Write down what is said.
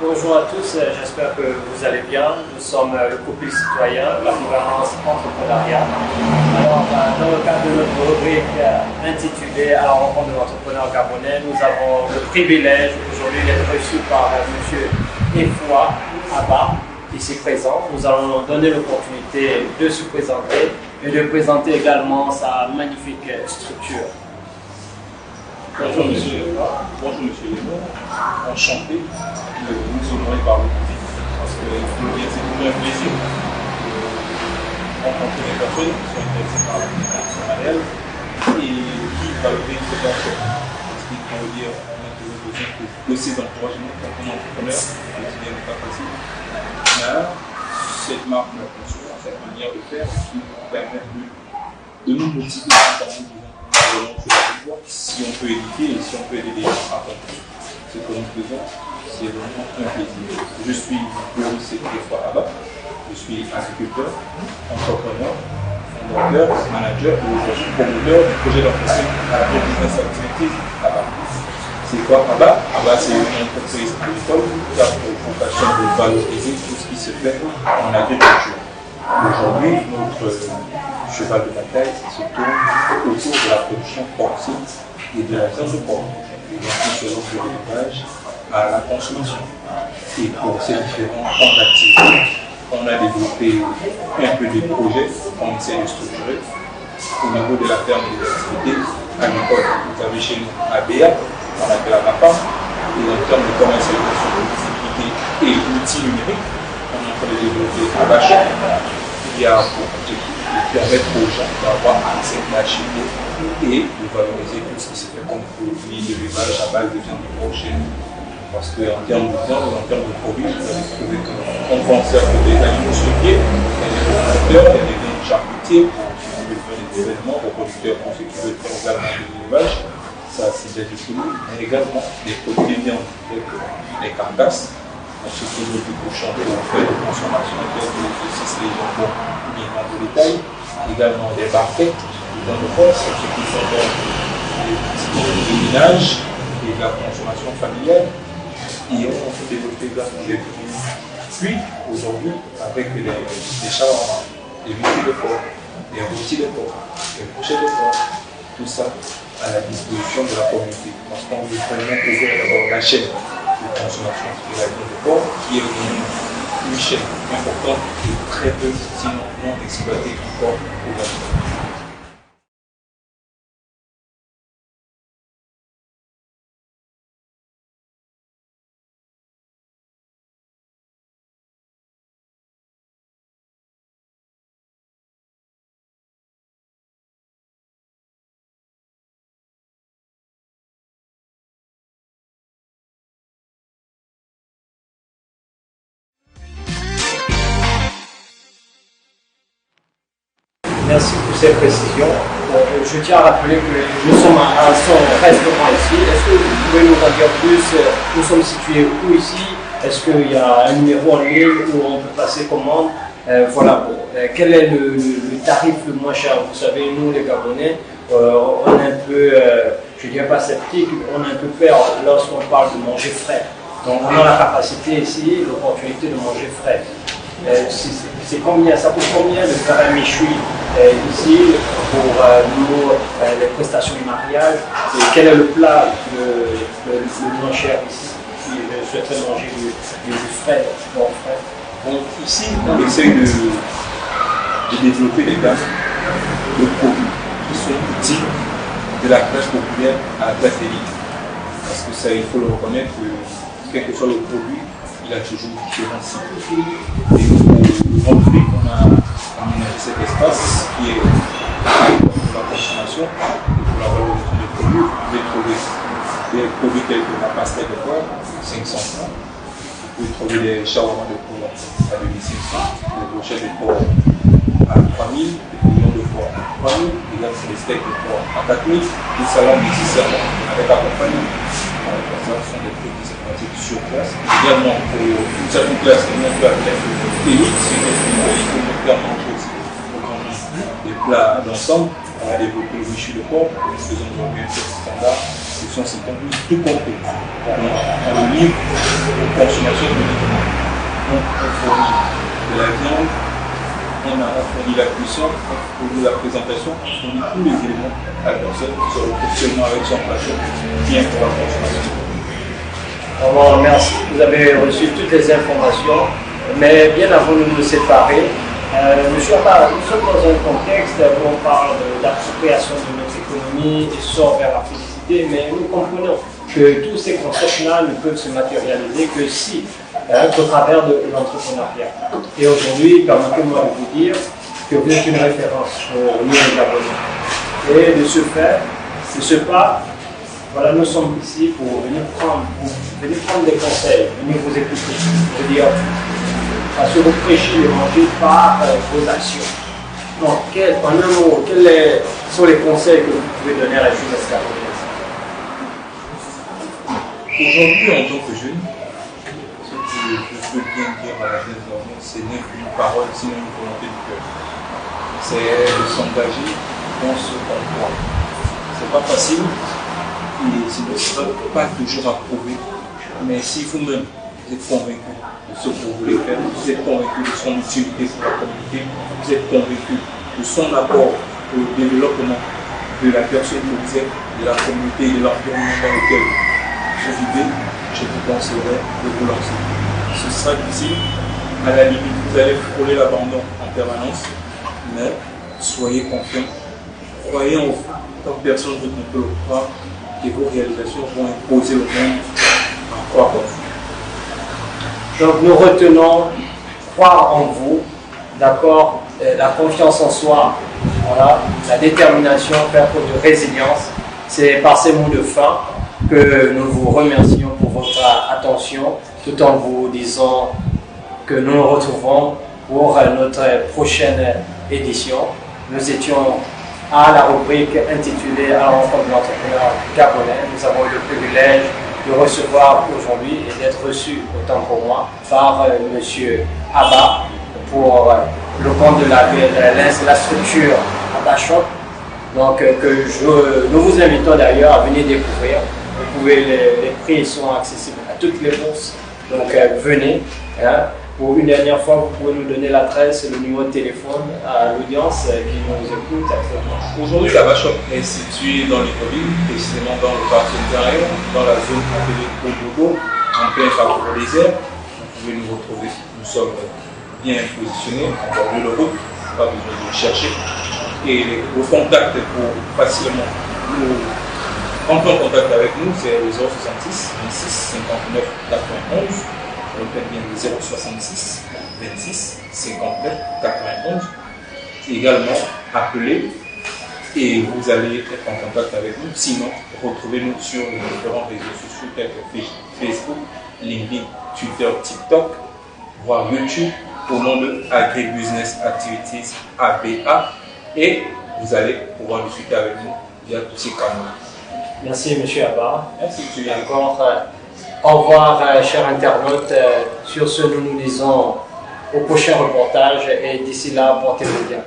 Bonjour à tous, j'espère que vous allez bien. Nous sommes le couple citoyen, la gouvernance entrepreneuriat. Alors, dans le cadre de notre rubrique intitulée À la rencontre de l'entrepreneur gabonais, nous avons le privilège aujourd'hui d'être reçus par M. Efwa Abba, ici présent. Nous allons donner l'opportunité de se présenter et de présenter également sa magnifique structure. Bonjour monsieur Léon, enchanté de vous honorer par votre visite, parce que c'est toujours un plaisir de rencontrer des personnes qui sont intéressées par l'entrepreneuriat et qui valorisent cet environnement. Parce qu'il faut dire, on a toujours besoin de ces encouragements quand on est entrepreneur, c'est bien pas facile. Mais cette marque de la conscience, cette manière de faire qui nous permet de nous motiver en disant si on peut éduquer et si on peut aider les gens à comprendre ce que nous faisons, c'est vraiment un plaisir. Je suis Boris Efwa Abba, je suis agriculteur, entrepreneur, fondateur, manager et je suis promoteur du projet d'entreprise à la business activity Abba. C'est quoi Abba? Abba, c'est une entreprise agricole qui a pour vocation de valoriser tout ce qui se fait en agriculture. Aujourd'hui, notre cheval de bataille se tourne autour de la production porcine et de la viande de porc. Donc, nous faisons de l'élevage à la consommation. Et pour ces différents champs d'activité, on a développé un peu de projets qu'on essaie de structurer au niveau de la ferme des activités agricoles. Vous avez chez nous ABA, on appelle la MAPA, et en termes de commercialisation de visibilité et outils numériques, on est en train de développer Abacha, qui a pour objectif de permettre aux gens d'avoir accès à la chimie et de valoriser tout ce qui se fait comme produit d'élevage à base de viande de porc chez nous. Parce qu'en termes de viande, en termes de produits, vous allez trouver qu'on vend certes des animaux sur pied, il y a des producteurs, il y a des viandes charcutiers pour ceux qui veulent faire des événements, des producteurs pour ceux qui veulent faire également de l'élevage, ça c'est des produits, mais également des produits de viande, des carcasses. Donc, ce qui est du cochon pour faire de consommation, tels que les saucisses, les jambons, bien de détail, également des barquettes, des dents de force, ce qui sont des dispositifs de ménage et de la consommation familiale. Et on peut développer également des produits cuits aujourd'hui avec des shawarma, des vités de porc, des rôtis de porc, des brochettes de porc, tout ça à la disposition de la communauté. Parce qu'on veut vraiment ouvrir d'abord la chaîne de consommation de la viande de porc qui est une chaîne importante et très peu, sinon non exploitée encore aujourd'hui. Merci pour ces précisions. Je tiens à rappeler que nous sommes à son restaurant ici. Est-ce que vous pouvez nous en dire plus? Nous sommes situés où ici? Est-ce qu'il y a un numéro en ligne où on peut passer commande? Voilà. Quel est le tarif le moins cher? Vous savez, nous les Gabonais, on est un peu, je ne dirais pas sceptique, on a un peu peur lorsqu'on parle de manger frais. Donc on a la capacité ici, l'opportunité de manger frais. C'est combien, ça coûte combien de faire un méchoui ici pour nous, les prestations du mariage? Et quel est le plat le moins cher ici? Si je souhaiterais manger du frais, bon frais. Donc ici, on essaye de développer des gammes de produits qui sont utiles de la classe populaire à la classe élite. Parce que ça, il faut le reconnaître, que quel que soit le produit, il a toujours différents cycles. Et pour montrer qu'on a aménagé cet espace qui est pour la consommation et pour la valorisation des produits. Vous pouvez trouver des produits tels que la pastèque de porc, 500 francs. Vous pouvez trouver des shawarma de porc à 2500, des brochettes de porc à 3000, des bouillons de porc à 3000, également des steaks de porc à 4000, des salades de 600 avec accompagnement. Ça sont des produits qui se pratiquent sur place. Également, pour une certaine classe, on peut appeler élite, c'est une esprit qui peut faire manger aussi. Des plats d'ensemble, on a développé le michu de porc, nous faisons aujourd'hui un petit standard distribution, c'est compris, tout compris. On le livre aux consommations de l'équipement. Donc, on fournit de la viande, on fournit la cuisson, on fournit la présentation, on fournit tous les éléments à la personne qui se retrouve seulement avec son plateau, bien pour la consommation. Vraiment, merci. Vous avez reçu toutes les informations, mais bien avant de nous séparer, Monsieur Abba, nous sommes dans un contexte où on parle d'appropriation de notre économie et sort vers la félicité, mais nous comprenons que tous ces concepts-là ne peuvent se matérialiser que si, qu'au travers de l'entrepreneuriat. Et aujourd'hui, permettez-moi de vous dire que vous êtes une référence au niveau Gabonais. Et de ce fait, de ce pas, voilà, nous sommes ici pour venir prendre des conseils, venir vous écouter, vous dire, parce que vous prêchez l'évangile par vos actions. Donc, en un mot, quels sont les conseils que vous pouvez donner à la jeunesse gabonaise? Aujourd'hui, en tant que jeune, ce que je veux bien dire à la jeunesse gabonaise, c'est n'est qu'une parole, sinon une volonté du cœur. C'est de s'engager dans ce qu'on croit. C'est pas facile, et ce ne sera pas toujours approuvé, mais si vous-même vous êtes convaincu de ce que vous voulez faire, vous êtes convaincu de son utilité pour la communauté, vous êtes convaincu de son apport au développement de la personne que vous êtes, de la communauté et de l'environnement dans lequel vous vivez, je vous conseillerais de vous lancer. Ce sera difficile, à la limite, vous allez frôler l'abandon en permanence, mais soyez confiants, croyez en vous, tant que personne ne peut le croire, et vos réalisations vont imposer au monde à croire en vous. Donc nous retenons croire en vous, d'accord, la confiance en soi, voilà, la détermination, faire preuve de résilience. C'est par ces mots de fin que nous vous remercions pour votre attention, tout en vous disant que nous nous retrouvons pour notre prochaine édition. Nous étions à la rubrique intitulée À la rencontre de l'entrepreneur gabonais. Nous avons eu le privilège de recevoir aujourd'hui et d'être reçu, autant pour moi, par M. Abba pour le compte de la structure Abba Shop. Donc, nous vous invitons d'ailleurs à venir découvrir. Vous pouvez, les prix sont accessibles à toutes les bourses. Donc, venez. Pour une dernière fois, vous pouvez nous donner l'adresse et le numéro de téléphone à l'audience qui nous écoute actuellement. Aujourd'hui, la Shop est située dans les villes, précisément dans le quartier intérieur, dans la zone appelée Obogo, en plein parcours désert. Vous pouvez nous retrouver. Nous sommes bien positionnés, en bordure de route, pas besoin de chercher. Et vos contacts pour facilement nous entrer en contact avec nous, c'est le 066 26 59 91. Je répète bien le 066 26 59 91. Également, appelez et vous allez être en contact avec nous. Sinon, retrouvez-nous sur les différents réseaux sociaux tels que Facebook, LinkedIn, Twitter, TikTok, voire YouTube au nom de Agribusiness Activities ABA et vous allez pouvoir discuter avec nous via tous ces canaux. Merci M. Abba. Merci M. Encore. Au revoir, chers internautes. Sur ce, nous nous disons au prochain reportage et d'ici là, portez-vous bien.